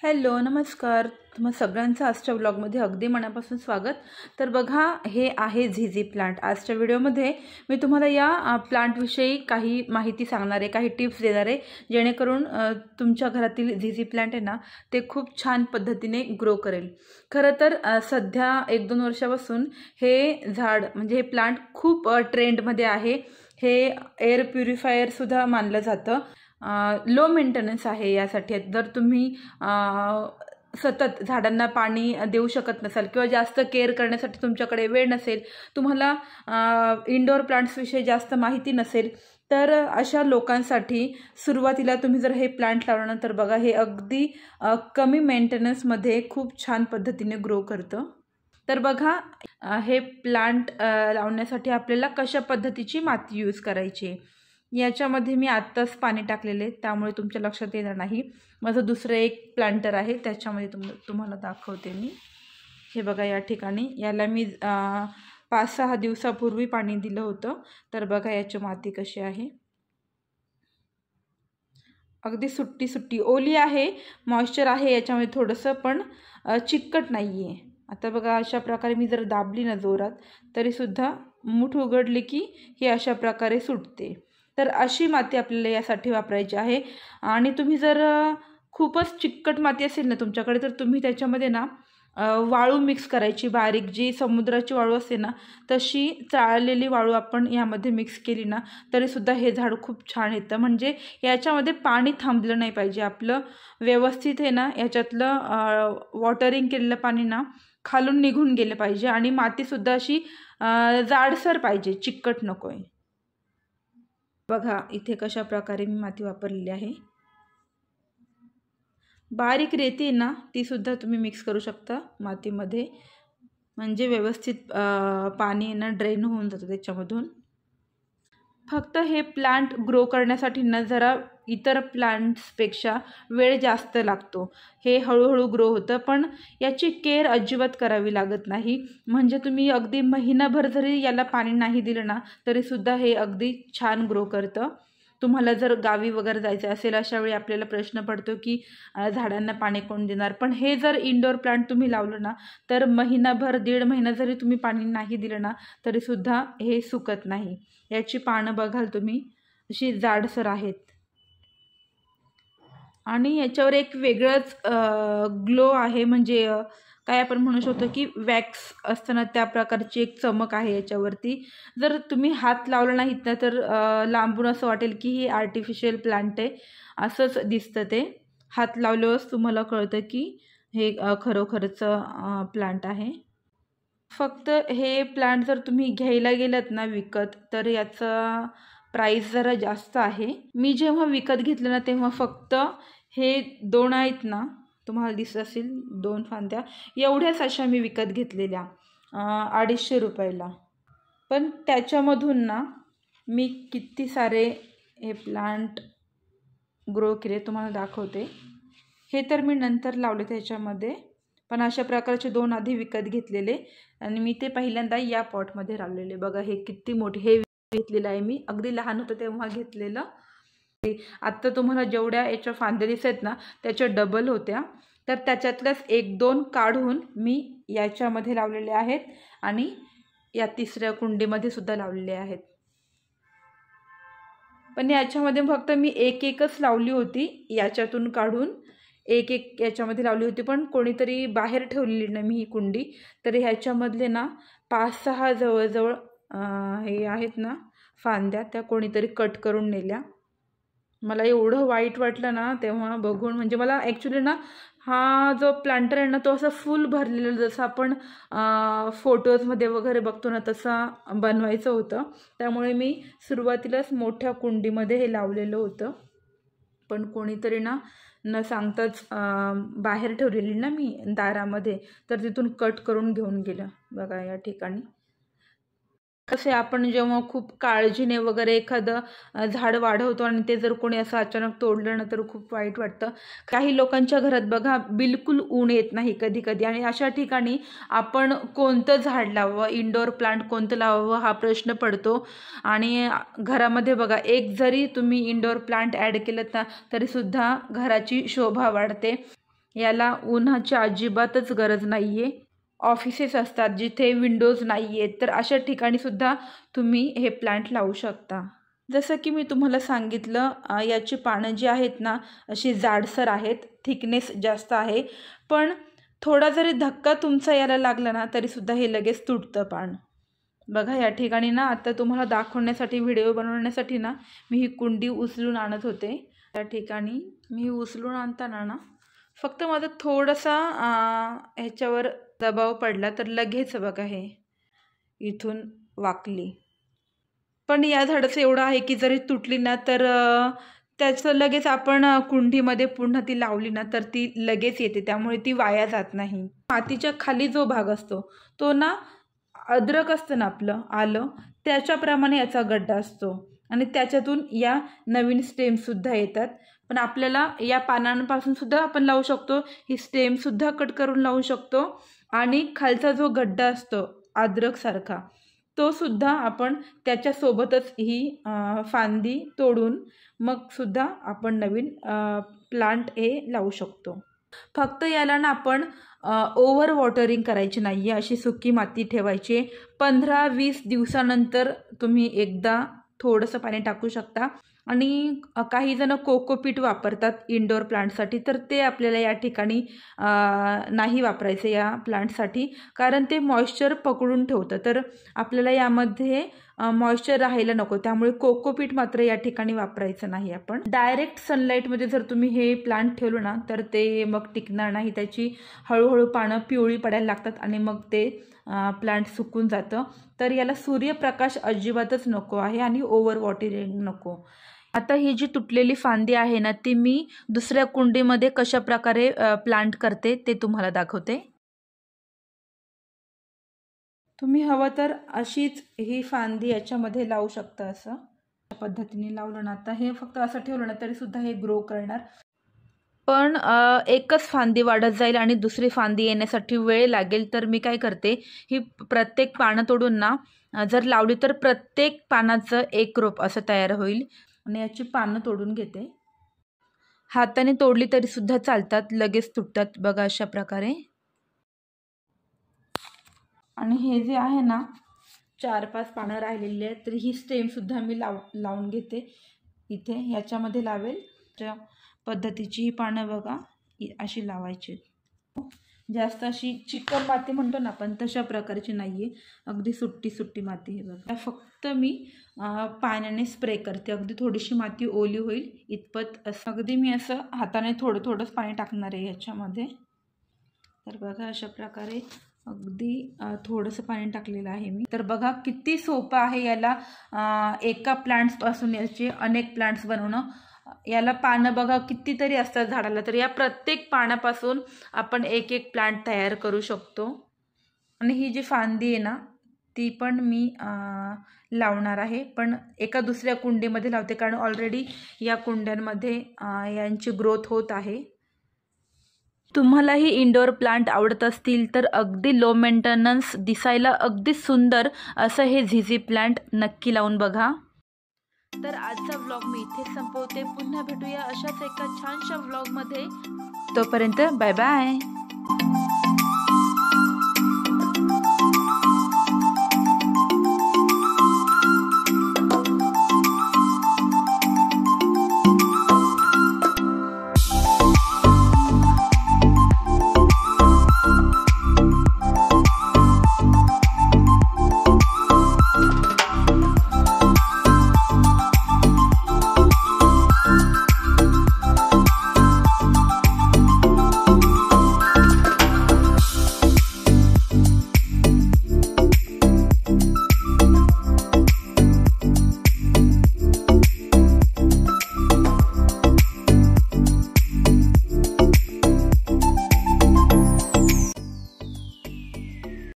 Hello नमस्कार, तुम्हा सगळ्यांचं आजच्या व्लॉगमध्ये अगदी मनापासून स्वागत। तर बघा, हे आहे झीझी प्लांट। आजच्या व्हिडिओमध्ये मी तुम्हाला या प्लांटविषयी काही माहिती सांगणार आहे, काही टिप्स देणार आहे, जेणेकरून तुमच्या घरातील झीझी प्लांट आहे ना ते खूप छान पद्धतीने ग्रो करेल। खरं तर सध्या 1-2 वर्षापासून हे झाड म्हणजे हे प्लांट खूप ट्रेंडमध्ये आहे। हे एअर प्युरिफायर सुद्धा मानलं जातं। लो मेंटेनन्स आहे यासाठी। जर तुम्ही सतत झाडांना पाणी देऊ शकत नसाल किंवा जास्त केअर करण्यासाठी तुमच्याकडे वेळ नसेल, तुम्हाला इंडोर प्लांट्सविषयी जास्त माहिती नसेल, तर अशा लोकांसाठी सुरुवातीला तुम्ही जर हे प्लांट लावल्यानंतर बघा, हे अगदी कमी मेंटेनन्समध्ये खूप छान पद्धतीने ग्रो करतं। तर बघा, हे प्लांट लावण्यासाठी आपल्याला कशा पद्धतीची माती यूज करायची, याच्यामध्ये मी आत्ताच पाणी टाकलेले, त्यामुळे तुमच्या लक्षात येणार नाही। माझं दुसरं एक प्लांटर आहे, त्याच्यामध्ये तुम्हाला दाखवते मी। हे बघा, या ठिकाणी याला मी 5-6 दिवसापूर्वी पाणी दिलं होतं। तर बघा याची माती कशी आहे, अगदी सुट्टी सुट्टी ओली आहे, मॉइश्चर आहे याच्यामध्ये थोडंसं, पण चिकट नाही आहे। आता बघा, अशा प्रकारे मी जर दाबली ना जोरात, तरीसुद्धा मूठ उघडली की ही अशा प्रकारे सुटते। तर अशी माती आपल्याला यासाठी वापरायची आहे। आणि तुम्ही जर खूपच चिकट माती असेल ना तुमच्याकडे, तर तुम्ही त्याच्यामध्ये ना वाळू मिक्स करायची, बारीक जी समुद्राची वाळू असते ना तशी चाळलेली वाळू आपण यामध्ये मिक्स केली ना तरीसुद्धा हे झाड खूप छान येतं। म्हणजे याच्यामध्ये पाणी थांबलं नाही पाहिजे, आपलं व्यवस्थित आहे ना याच्यातलं वॉटरिंग केलेलं पाणी ना खालून निघून गेलं पाहिजे, आणि मातीसुद्धा अशी जाडसर पाहिजे, चिकट नको आहे। बघा इथे कशा प्रकारे मी माती वापरलेली आहे। बारीक रेती ना ती सुद्धा तुम्ही मिक्स करू शकता मातीमध्ये, म्हणजे व्यवस्थित पाणी ना ड्रेन होऊन जातं त्याच्यामधून। फक्त हे प्लांट ग्रो करण्यासाठी ना जरा इतर प्लांट्सपेक्षा वेळ जास्त लागतो। हे हळूहळू ग्रो होतं, पण याची केअर अजिबात करावी लागत नाही। म्हणजे तुम्ही अगदी महिनाभर जरी याला पाणी नाही दिलं ना तरीसुद्धा हे अगदी छान ग्रो करतं। तुम्हाला जर गावी वगैरे जायचं असेल, अशा वेळी आपल्याला प्रश्न पडतो की झाडांना पाणी कोण देणार, पण हे जर इंडोर प्लांट तुम्ही लावलं ना तर महिनाभर 1.5 महिना जरी तुम्ही पाणी नाही दिलं ना तरीसुद्धा हे सुकत नाही। याची पानं बघाल तुम्ही अशी जाडसर आहेत, आणि याच्यावर एक वेगळंच ग्लो आहे, म्हणजे काय आपण म्हणू शकतो की वॅक्स असताना त्या प्रकारची एक चमक आहे याच्यावरती। जर तुम्ही हात लावला नाहीत ना तर लांबून असं वाटेल की ही आर्टिफिशियल प्लांट आहे, असंच दिसतं ते। हात लावल्यावरच तुम्हाला कळतं की हे खरोखरचं प्लांट आहे। फक्त हे प्लांट जर तुम्ही घ्यायला गेलात ना विकत, तर याचा प्राईस जरा जास्त आहे। मी जेव्हा विकत घेतलं ना तेव्हा फक्त हे 2 आहेत ना, तुम्हाला दिसत असेल 2 फांद्या, एवढ्याच अशा मी विकत घेतलेल्या 250 रुपयाला। पण त्याच्यामधून ना मी किती सारे हे प्लांट ग्रो केले तुम्हाला दाखवते। हे तर मी नंतर लावले त्याच्यामध्ये, पण अशा प्रकारचे 2 आधी विकत घेतलेले, आणि मी ते पहिल्यांदा या पॉटमध्ये लावलेले। बघा हे किती मोठे, हे घेतलेलं आहे मी, अगदी लहान होतं तेव्हा घेतलेलं। आत्ता तुम्हाला जेवढ्या याच्या फांद्या दिसत ना त्याच्या डबल होत्या, तर त्याच्यातल्याच 1-2 काढून मी याच्यामध्ये लावलेले आहेत, आणि या तिसऱ्या कुंडीमध्ये सुद्धा लावलेले आहेत। पण याच्यामध्ये फक्त मी एकच लावली होती, याच्यातून काढून एक याच्यामध्ये लावली होती, पण कोणीतरी बाहेर ठेवलेली ना मी ही कुंडी, तर ह्याच्यामधले ना 5-6 जवळजवळ हे आहेत ना फांद्या, त्या कोणीतरी कट करून नेल्या। मला एवढं वाईट वाटलं ना तेव्हा बघून, म्हणजे मला ॲक्च्युली ना हा जो प्लांटर आहे ना तो असा फुल भरलेला, जसं आपण फोटोजमध्ये वगैरे बघतो ना तसा बनवायचं होतं। त्यामुळे मी सुरुवातीलाच मोठ्या कुंडीमध्ये हे लावलेलं होतं, पण कोणीतरी ना न सांगताच बाहेर ठेवलेली ना मी दारामध्ये, तर तिथून कट करून घेऊन गेलं। बघा या ठिकाणी कसे आपण जेव्हा खूप काळजीने वगैरे एखादं झाड वाढवतो आणि ते जर कोणी असं अचानक तोडलं ना तर खूप वाईट वाटतं। काही लोकांच्या घरात बघा बिलकुल ऊन येत नाही कधी कधी, आणि अशा ठिकाणी आपण कोणतं झाड लावावं, इंडोर प्लांट कोणतं लावावं हा प्रश्न पडतो। आणि घरामध्ये बघा एक जरी तुम्ही इंडोर प्लांट ॲड केलं ना तरीसुद्धा घराची शोभा वाढते। याला उन्हाची अजिबातच गरज नाही आहे. ऑफिसेस असतात जिथे विंडोज नाही आहेत, तर अशा ठिकाणी सुद्धा तुम्ही हे प्लांट लावू शकता. जसं की मी तुम्हाला सांगितलं, याची पानं जी आहेत ना अशी जाडसर आहेत, थिकनेस जास्त आहे. पण थोडा जरी धक्का तुमचा याला लागला ना तरीसुद्धा हे लगेच तुटतं पान. बघा या ठिकाणी ना आता तुम्हाला दाखवण्यासाठी, व्हिडिओ बनवण्यासाठी ना मी ही कुंडी उचलून आणत होते. त्या ठिकाणी मी उचलून आणताना ना फक्त माझा थोडासा ह्याच्यावर दबाव पडला तर लगेच बघा हे इथून वाकली. पण या झाडाचं एवढं आहे की जरी तुटली ना तर त्याचं लगेच आपण कुंडीमध्ये पुन्हा ती लावली ना तर ती लगेच येते, त्यामुळे ती वाया जात नाही. मातीच्या खाली जो भाग असतो तो ना अद्रक असतं ना आपलं आलं, त्याच्याप्रमाणे याचा गड्डा असतो आणि त्याच्यातून या नवीन स्टेमसुद्धा येतात. पण आपल्याला या पानांपासून सुद्धा आपण लावू शकतो, ही स्टेमसुद्धा कट करून लावू शकतो आणि खालचा जो गड्डा असतो अद्रकसारखा तो सुद्धा आपण त्याच्यासोबतच ही फांदी तोडून मग सुद्धा आपण नवीन प्लांट हे लावू शकतो. फक्त याला ना आपण ओव्हर वॉटरिंग करायची नाही आहे, अशी सुकी माती ठेवायची. 15-20 दिवसानंतर तुम्ही एकदा थोडंसं पाणी टाकू शकता. आणि काही जण कोकोपीट वापरतात इंडोर प्लांटसाठी, तर ते आपल्याला या ठिकाणी नाही वापरायचं या प्लांटसाठी, कारण ते मॉइश्चर पकडून ठेवतं. तर आपल्याला यामध्ये मॉइश्चर राहायला नको, त्यामुळे कोकोपीट मात्र या ठिकाणी वापरायचं नाही आपण. डायरेक्ट सनलाईटमध्ये जर तुम्ही हे प्लांट ठेवलं ना तर ते मग टिकणार नाही. त्याची हळूहळू पानं पिवळी पडायला लागतात आणि मग ते प्लांट सुकून जातं. तर याला सूर्यप्रकाश अजिबातच नको आहे आणि ओव्हर वॉटरिंग नको. आता ही जी तुटलेली फांदी आहे ना ती मी दुसऱ्या कुंडीमध्ये कशा प्रकारे प्लांट करते ते तुम्हाला दाखवते. तुम्ही हवं तर अशीच ही फांदी याच्यामध्ये लावू शकता. असं पद्धतीने लावलं ना, आता हे फक्त असं ठेवलं ना तरी सुद्धा हे ग्रो करणार. पण एकच फांदी वाढत जाईल आणि दुसरी फांदी येण्यासाठी वेळ लागेल. तर मी काय करते, ही प्रत्येक पानं तोडून ना जर लावली तर प्रत्येक पानाचं एक रोप असं तयार होईल. आणि याची पानं तोडून घेते. हाताने तोडली तरी सुद्धा चालतात, लगेच तुटतात बघा अशा प्रकारे. आणि हे जे आहे ना 4-5 पानं राहिलेली आहेत, तर ही स्टेम सुद्धा मी लावून घेते इथे. याच्यामध्ये लावेल त्या पद्धतीची ही पानं बघा अशी लावायची. जास्त अशी चिकन माती म्हणतो ना आपण तशा प्रकारची नाही आहे, अगदी सुट्टी माती आहे बघा. फक्त मी पाण्याने स्प्रे करते, अगदी थोडीशी माती ओली होईल इतपत. असं अगदी मी असं हाताने थोडंच पाणी टाकणार आहे ह्याच्यामध्ये. तर बघा अशा प्रकारे अगदी थोडंसं पाणी टाकलेलं आहे मी. तर बघा किती सोपं आहे याला एका प्लांट्सपासून याचे अनेक प्लांट्स बनवणं. याला पानं बघा कितीतरी असतात झाडाला, तर या प्रत्येक पानापासून आपण एक प्लांट तयार करू शकतो. आणि ही जी फांदी आहे ना ती पण मी लावणार आहे, पण एका दुसऱ्या कुंडीमध्ये लावते, कारण ऑलरेडी या कुंड्यांमध्ये यांची ग्रोथ होत आहे. तुम्हालाही इंडोर प्लांट आवडत असतील तर अगदी लो मेंटेनन्स, दिसायला अगदी सुंदर असं हे झिझी प्लांट नक्की लावून बघा. तर आजचा व्लॉग मी इथे संपवते. पुन्हा भेटूया अशाच एका छानशा व्लॉगमध्ये. तोपर्यंत बाय बाय.